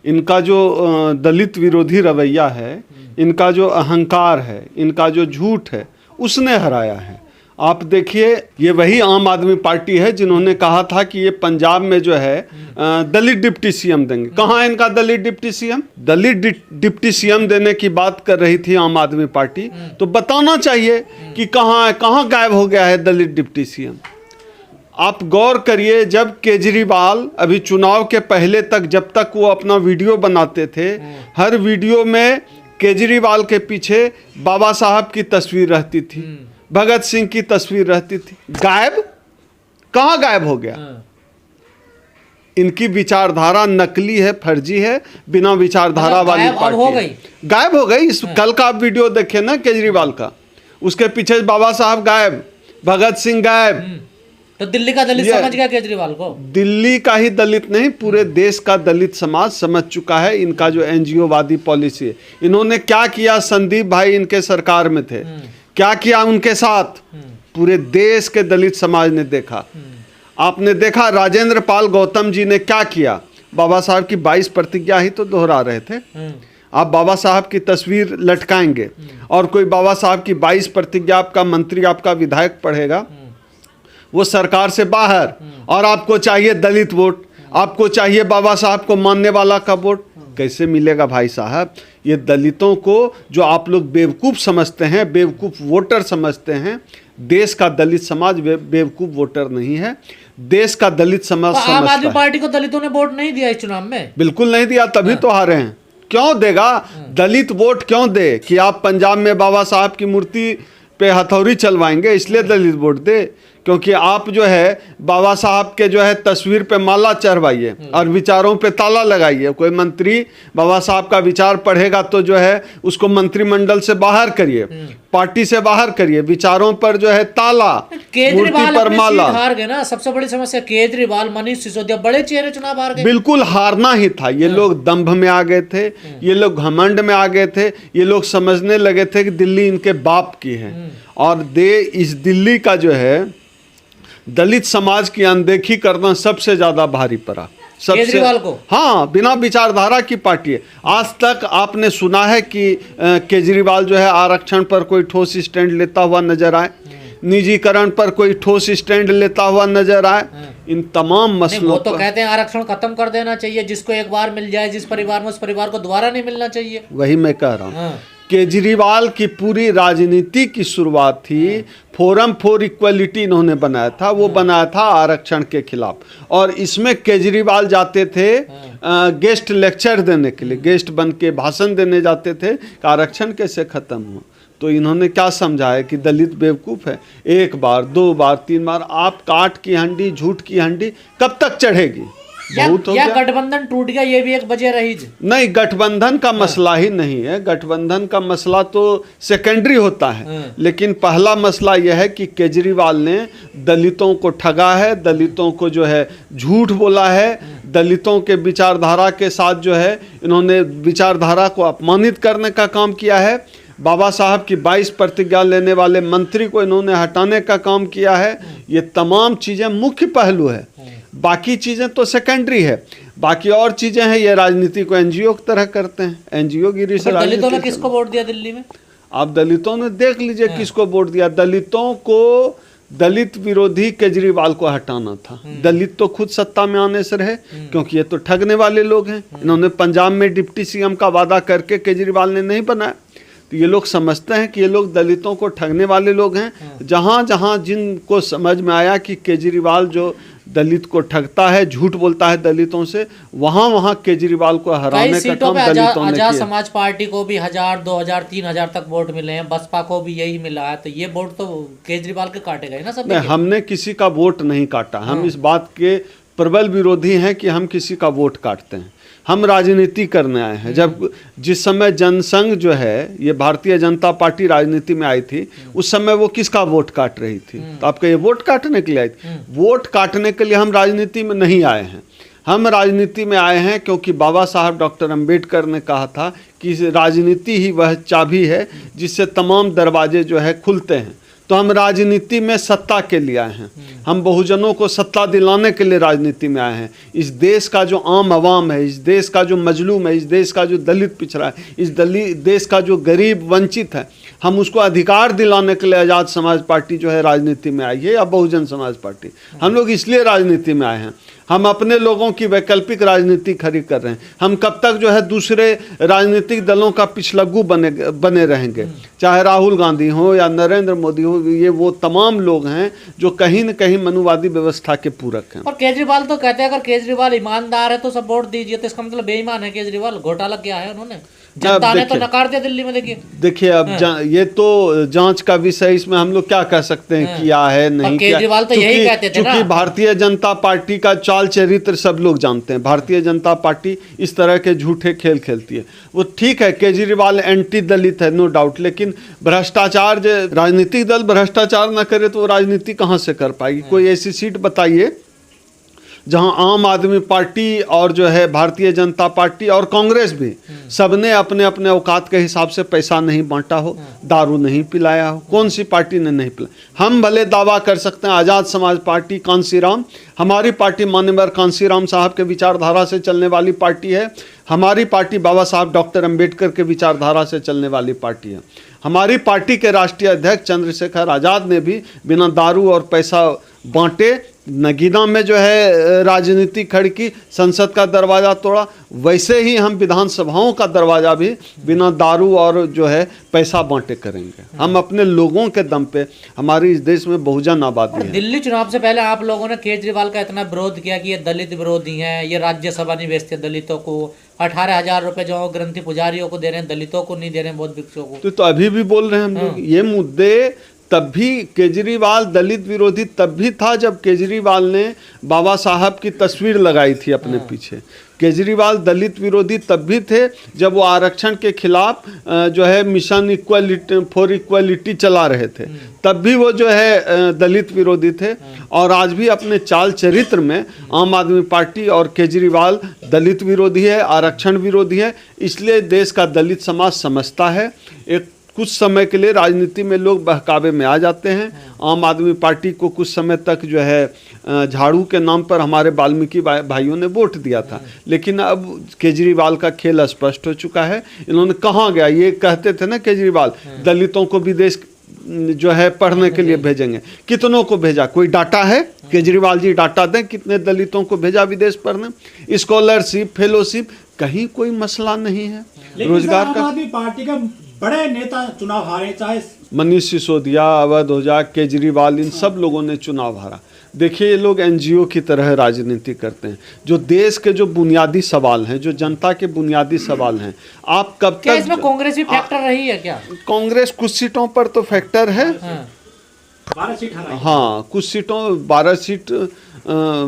इनका जो दलित विरोधी रवैया है, इनका जो अहंकार है, इनका जो झूठ है, उसने हराया है। आप देखिए, ये वही आम आदमी पार्टी है जिन्होंने कहा था कि ये पंजाब में जो है दलित डिप्टी सीएम देंगे। कहाँ है इनका दलित डिप्टी सीएम? दलित डिप्टी सीएम देने की बात कर रही थी आम आदमी पार्टी, तो बताना चाहिए कि कहाँ है, कहाँ गायब हो गया है दलित डिप्टी सीएम। आप गौर करिए, जब केजरीवाल अभी चुनाव के पहले तक, जब तक वो अपना वीडियो बनाते थे, हर वीडियो में केजरीवाल के पीछे बाबा साहब की तस्वीर रहती थी, भगत सिंह की तस्वीर रहती थी। गायब? कहाँ गायब हो गया? इनकी विचारधारा नकली है, फर्जी है, बिना विचारधारा वाली पार्टी गायब हो गई। इस कल का आप वीडियो देखे ना केजरीवाल का, उसके पीछे बाबा साहब गायब, भगत सिंह गायब। तो दिल्ली का दलित समझ गया केजरीवाल को? दिल्ली का ही दलित नहीं, पूरे देश का दलित समाज समझ चुका है इनका जो एनजीओ वादी पॉलिसी है। इन्होंने क्या किया? संदीप भाई इनके सरकार में थे, क्या किया उनके साथ? पूरे देश के दलित समाज ने देखा। आपने देखा राजेंद्र पाल गौतम जी ने क्या किया? बाबा साहब की 22 प्रतिज्ञा ही तो दोहरा रहे थे। आप बाबा साहब की तस्वीर लटकाएंगे और कोई बाबा साहब की 22 प्रतिज्ञा आपका मंत्री, आपका विधायक पढ़ेगा, वो सरकार से बाहर, और आपको चाहिए दलित वोट, आपको चाहिए बाबा साहब को मानने वाला का वोट। कैसे मिलेगा भाई साहब? ये दलितों को जो आप लोग बेवकूफ़ समझते हैं, बेवकूफ़ वोटर समझते हैं, देश का दलित समाज बेवकूफ़ वोटर नहीं है, देश का दलित समाज समझता है। आम आदमी पार्टी को दलितों ने वोट नहीं दिया इस चुनाव में? बिल्कुल नहीं दिया, तभी तो हारे हैं। क्यों देगा दलित वोट? क्यों दे? कि आप पंजाब में बाबा साहब की मूर्ति पे हथौड़ी चलवाएंगे, इसलिए दलित वोट दे? क्योंकि आप जो है बाबा साहब के जो है तस्वीर पे माला चढ़वाइए और विचारों पे ताला लगाइए। कोई मंत्री बाबा साहब का विचार पढ़ेगा तो जो है उसको मंत्रिमंडल से बाहर करिए, पार्टी से बाहर करिए, विचारों पर जो है ताला, मूर्ति पर माला। हार गए ना, सबसे बड़ी समस्या केजरीवाल, मनीष सिसोदिया, बड़े चेहरे चुनाव हार गए। बिल्कुल हारना ही था। ये लोग दंभ में आ गए थे, ये लोग घमंड में आ गए थे, ये लोग समझने लगे थे कि दिल्ली इनके बाप की है, और इस दिल्ली का जो है दलित समाज की अनदेखी करना सबसे ज्यादा भारी पड़ा केजरीवाल को। हाँ, बिना विचारधारा की पार्टी है। आज तक आपने सुना है कि केजरीवाल जो है आरक्षण पर कोई ठोस स्टैंड लेता हुआ नजर आए, निजीकरण पर कोई ठोस स्टैंड लेता हुआ नजर आए? इन तमाम मसलों वो तो कहते हैं आरक्षण खत्म कर देना चाहिए, जिसको एक बार मिल जाए जिस परिवार में, उस परिवार को दोबारा नहीं मिलना चाहिए। वही मैं कह रहा हूँ। केजरीवाल की पूरी राजनीति की शुरुआत थी, फोरम फॉर इक्वलिटी इन्होंने बनाया था, वो बनाया था आरक्षण के खिलाफ, और इसमें केजरीवाल जाते थे गेस्ट लेक्चर देने के लिए, गेस्ट बन के भाषण देने जाते थे कि आरक्षण कैसे खत्म हो। तो इन्होंने क्या समझा है कि दलित बेवकूफ़ है? एक बार, 2 बार, 3 बार आप काट की हंडी, झूठ की हंडी कब तक चढ़ेगी? बहुत हो गया। गठबंधन टूट गया, ये भी एक वजह रही। नहीं, गठबंधन का मसला ही नहीं है, गठबंधन का मसला तो सेकेंडरी होता है, लेकिन पहला मसला यह है कि केजरीवाल ने दलितों को ठगा है, दलितों को जो है झूठ बोला है, दलितों के विचारधारा के साथ जो है इन्होंने विचारधारा को अपमानित करने का काम किया है। बाबा साहब की 22 प्रतिज्ञा लेने वाले मंत्री को इन्होंने हटाने का काम किया है। ये तमाम चीज़ें मुख्य पहलू है, बाकी चीज़ें तो सेकेंडरी है। बाकी और चीज़ें हैं, ये राजनीति को एनजीओ की तरह करते हैं, एनजीओ गिरी से। दलितों ने किसको वोट दिया दिल्ली में? आप दलितों ने देख लीजिए किसको वोट दिया। दलितों को, दलित विरोधी केजरीवाल को हटाना था। दलित तो खुद सत्ता में आने से रहे, क्योंकि ये तो ठगने वाले लोग हैं। इन्होंने पंजाब में डिप्टी सीएम का वादा करके केजरीवाल ने नहीं बनाया, तो ये लोग समझते हैं कि ये लोग दलितों को ठगने वाले लोग हैं। जहाँ जहाँ जिनको समझ में आया कि केजरीवाल जो दलित को ठगता है, झूठ बोलता है दलितों से, वहाँ वहाँ केजरीवाल को हराने का काम दलितों ने किया। आजाद समाज पार्टी को भी 1000, 2000, 3000 तक वोट मिले हैं, बसपा को भी यही मिला है, तो ये वोट तो केजरीवाल के काटे गए ना सब। नहीं, हमने किसी का वोट नहीं काटा। हम इस बात के प्रबल विरोधी हैं कि हम किसी का वोट काटते हैं। हम राजनीति करने आए हैं। जब जिस समय जनसंघ जो है, ये भारतीय जनता पार्टी राजनीति में आई थी, उस समय वो किसका वोट काट रही थी? तो आपका ये वोट काटने के लिए आई थी? वोट काटने के लिए हम राजनीति में नहीं आए हैं। हम राजनीति में आए हैं क्योंकि बाबा साहब डॉक्टर अंबेडकर ने कहा था कि राजनीति ही वह चाबी है जिससे तमाम दरवाजे जो है खुलते हैं। तो हम राजनीति में सत्ता के लिए आए हैं, हम बहुजनों को सत्ता दिलाने के लिए राजनीति में आए हैं। इस देश का जो आम आवाम है, इस देश का जो मजलूम है, इस देश का जो दलित पिछड़ा है, इस देश का जो गरीब वंचित है, हम उसको अधिकार दिलाने के लिए आज़ाद समाज पार्टी जो है राजनीति में आई है, या बहुजन समाज पार्टी। हम लोग इसलिए राजनीति में आए हैं। हम अपने लोगों की वैकल्पिक राजनीति खड़ी कर रहे हैं। हम कब तक जो है दूसरे राजनीतिक दलों का पिछलग्गू बने रहेंगे, चाहे राहुल गांधी हो या नरेंद्र मोदी हो। ये वो तमाम लोग हैं जो कहीं न कहीं मनुवादी व्यवस्था के पूरक हैं। और केजरीवाल तो कहते हैं अगर केजरीवाल ईमानदार है तो सब वोट दीजिए, तो इसका मतलब बेईमान है केजरीवाल। घोटाला क्या है उन्होंने, जनता ने तो नकार दिया दिल्ली में। देखिए अब ये तो जांच का विषय, इसमें हम लोग क्या कह सकते हैं किया है नहीं किया। केजरीवाल तो यही कहते थे ना। क्योंकि भारतीय जनता पार्टी का चाल चरित्र सब लोग जानते हैं। भारतीय जनता पार्टी इस तरह के झूठे खेल खेलती है। वो ठीक है, केजरीवाल एंटी दलित है, नो डाउट, लेकिन भ्रष्टाचार, राजनीतिक दल भ्रष्टाचार ना करे तो वो राजनीति कहाँ से कर पाएगी। कोई ऐसी सीट बताइए जहां आम आदमी पार्टी और जो है भारतीय जनता पार्टी और कांग्रेस भी सबने अपने अपने औकात के हिसाब से पैसा नहीं बांटा हो, दारू नहीं पिलाया हो। कौन सी पार्टी ने नहीं पिलाया? हम भले दावा कर सकते हैं आज़ाद समाज पार्टी, कांसीराम, हमारी पार्टी मान्यवर कांसीराम साहब के विचारधारा से चलने वाली पार्टी है। हमारी पार्टी बाबा साहब डॉक्टर अंबेडकर के विचारधारा से चलने वाली पार्टी है। हमारी पार्टी के राष्ट्रीय अध्यक्ष चंद्रशेखर आज़ाद ने भी बिना दारू और पैसा बांटे नगीना में जो है राजनीति खड़ी की, संसद का दरवाज़ा तोड़ा। वैसे ही हम विधानसभाओं का दरवाज़ा भी बिना दारू और जो है पैसा बांटे करेंगे। हम अपने लोगों के दम पे, हमारी इस देश में बहुजन आबादी है। दिल्ली चुनाव से पहले आप लोगों ने केजरीवाल का इतना विरोध किया कि ये दलित विरोधी हैं, ये राज्यसभा नहीं भेजते दलितों को, 18,000 रुपए जो ग्रंथी पुजारियों को दे रहे हैं, दलितों को नहीं दे रहे हैं, बौद्ध भिक्षुओं को। तो अभी भी बोल रहे हैं हम लोग ये मुद्दे। तब भी केजरीवाल दलित विरोधी तब भी था जब केजरीवाल ने बाबा साहब की तस्वीर लगाई थी अपने पीछे। केजरीवाल दलित विरोधी तब भी थे जब वो आरक्षण के खिलाफ जो है मिशन इक्वलिटी फॉर इक्वलिटी चला रहे थे, तब भी वो जो है दलित विरोधी थे। और आज भी अपने चाल चरित्र में आम आदमी पार्टी और केजरीवाल दलित विरोधी है, आरक्षण विरोधी है। इसलिए देश का दलित समाज समझता है। एक कुछ समय के लिए राजनीति में लोग बहकावे में आ जाते हैं। आम आदमी पार्टी को कुछ समय तक जो है झाड़ू के नाम पर हमारे वाल्मीकि भाइयों ने वोट दिया था, लेकिन अब केजरीवाल का खेल स्पष्ट हो चुका है। इन्होंने कहाँ गया, ये कहते थे ना केजरीवाल दलितों को विदेश जो है पढ़ने के लिए भेजेंगे। कितनों को भेजा, कोई डाटा है? केजरीवाल जी डाटा दें कितने दलितों को भेजा विदेश पढ़ने। स्कॉलरशिप, फेलोशिप, कहीं कोई मसला नहीं है रोजगार का। आम आदमी पार्टी का बड़े नेता चुनाव हारे, चाहे मनीष सिसोदिया, अवध ओझा, केजरीवाल, इन सब लोगों ने चुनाव हारा। देखिए ये लोग एनजीओ की तरह राजनीति करते हैं। जो देश के जो बुनियादी सवाल हैं, जो जनता के बुनियादी सवाल हैं, आप कब क्या तक इसमें कांग्रेस भी फैक्टर रही है क्या? कांग्रेस कुछ सीटों पर तो फैक्टर है। 12 सीट हराई। हाँ, कुछ सीटों 12 सीट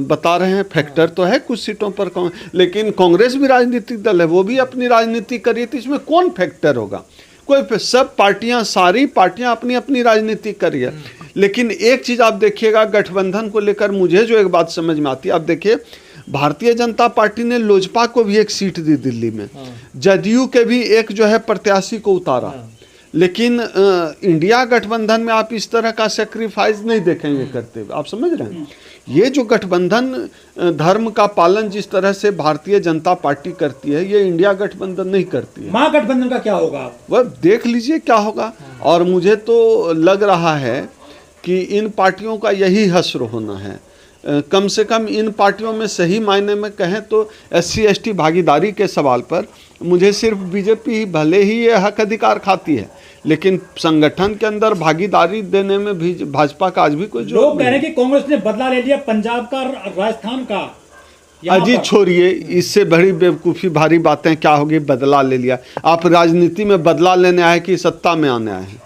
बता रहे हैं, फैक्टर तो है कुछ सीटों पर। लेकिन कांग्रेस भी राजनीतिक दल है, वो भी अपनी राजनीति करी, तो इसमें कौन फैक्टर होगा? कोई, सब पार्टियां, सारी पार्टियां अपनी अपनी राजनीति करी है। लेकिन एक चीज़ आप देखिएगा गठबंधन को लेकर, मुझे जो एक बात समझ में आती है, आप देखिए भारतीय जनता पार्टी ने लोजपा को भी एक सीट दी दिल्ली में, जदयू के भी एक जो है प्रत्याशी को उतारा। लेकिन इंडिया गठबंधन में आप इस तरह का सेक्रीफाइस नहीं देखेंगे करते हुए। आप समझ रहे हैं? ये जो गठबंधन धर्म का पालन जिस तरह से भारतीय जनता पार्टी करती है, ये इंडिया गठबंधन नहीं करती है। महागठबंधन का क्या होगा? वह देख लीजिए क्या होगा। और मुझे तो लग रहा है कि इन पार्टियों का यही हश्र होना है। कम से कम इन पार्टियों में सही मायने में कहें तो SC/ST भागीदारी के सवाल पर मुझे सिर्फ बीजेपी भले ही ये हक अधिकार खाती है, लेकिन संगठन के अंदर भागीदारी देने में भी भाजपा का आज भी कोई जोर नहीं। लोग कह रहे हैं कि कांग्रेस ने बदला ले लिया पंजाब का, राजस्थान का। अजी छोड़िए, इससे बड़ी बेवकूफ़ी भारी बातें क्या होगी, बदला ले लिया। आप राजनीति में बदला लेने आए कि सत्ता में आने आए हैं?